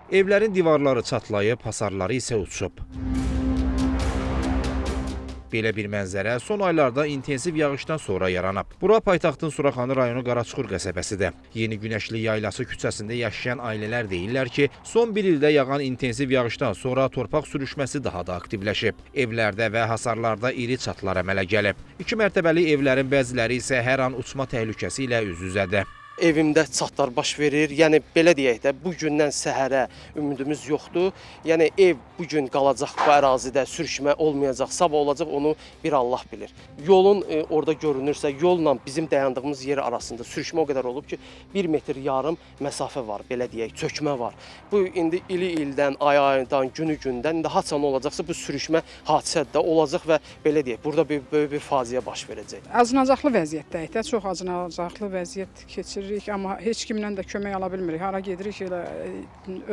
Evlərin divarları çatlayıb, hasarları isə uçub. Belə bir mənzərə son aylarda intensiv yağışdan sonra yaranıb. Bura paytaxtın Suraxanı rayonu Qaraçuxur qəsəbəsidir. Yeni Günəşli Yaylası küçəsində yaşayan ailələr deyirlər ki, son bir ildə yağan intensiv yağışdan sonra torpaq sürüşməsi daha da aktivləşib. Evlərdə və hasarlarda iri çatlar əmələ gəlib. 2 mərtəbəli evlərin bəziləri isə hər an uçma təhlükəsi ilə üz-üzədir. Evimdə çatlar baş verir. Yəni belə deyək də, bu gündən səhərə ümidimiz yoxdur. Yəni ev bu gün qalacaq bu ərazidə, sürüşmə olmayacaq, sabah olacaq, onu bir Allah bilir. Yolun orada görünürsə, yolla bizim dayandığımız yer arasında sürüşmə o qədər olub ki, 1,5 metr məsafə var, belə deyək, çökmə var. Bu indi ildən, aydan, günü-gündən indi haçan olacaqsa bu sürüşmə hadisədə də olacaq və belə deyək, burada böyük bir faciə baş verəcək. Acınacaqlı vəziyyətdəyik də, çox acınacaqlı vəziyyət keçiririk. Amma heç kimdən də kömək ala bilmirik. Hara gedirik elə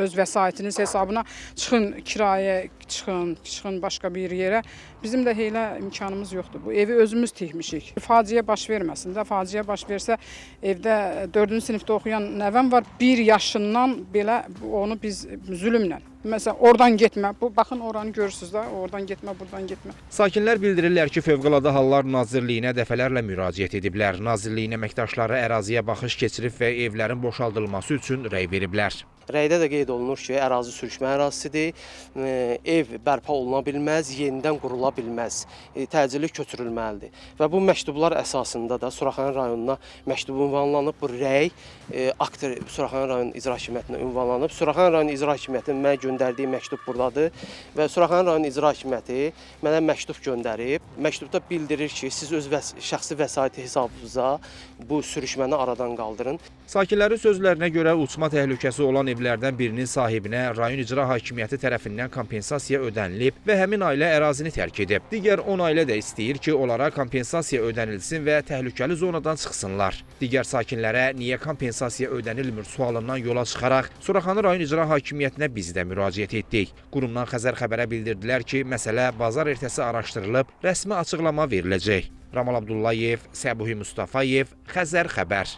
öz vəsaitiniz hesabına çıxın kirayə, çıxın başqa bir yerə. Bizim də elə imkanımız yoxdur. Bu evi özümüz tikmişik. Faciə baş verməsin də. Faciə baş versə evdə 4-cü sinifdə oxuyan nəvəm var. 1 yaşından belə onu biz zülmlə. Məsələn, oradan getmə. Baxın, oranı görürsünüz də, oradan getmə, buradan getmə. Sakinlər bildirirlər ki, Fövqəladə Hallar Nazirliyinə dəfələrlə müraciət ediblər. Nazirliyin əməkdaşları əraziyə baxış keçirib və evlərin boşaldılması üçün rəy veriblər. Rəydə də qeyd olunur ki, ərazi sürüşmə ərazisidir, ev bərpa oluna bilməz, yenidən qurula bilməz, təcili köçürülməlidir. Və bu məktublar əsasında da Suraxanı rayonuna məktub ünvanlanıb, bu rəy akt Suraxanı rayon icra hakimiyyətinə ünvanlanıb. Suraxanı rayon icra hakimiyyətinin mənə göndərdiyi məktub buradadır və Suraxanı rayon icra hakimiyyəti mənə məktub göndərib. Məktubda bildirir ki, siz öz şəxsi vəsait hesabınıza bu sürüşməni aradan qaldırın. Sakinlərin sözlərinə görə uçma təhlükəsi olan evlərdən birinin sahibinə rayon icra hakimiyyəti tərəfindən kompensasiya ödənilib və həmin ailə ərazini tərk edib. Digər 10 ailə də istəyir ki, onlara kompensasiya ödənilsin və təhlükəli zonadan çıxsınlar. Digər sakinlərə niyə kompensasiya ödənilmir sualından yola çıxaraq Suraxanı rayon icra hakimiyyətinə biz də müraciət etdik. Qurumdan Xəzər xəbərə bildirdilər ki, məsələ bazar ertəsi araşdırılıb, rəsmi açıqlama veriləcək. Ramal Abdullayev, Səbuhi Mustafayev, Xəzər xəbər.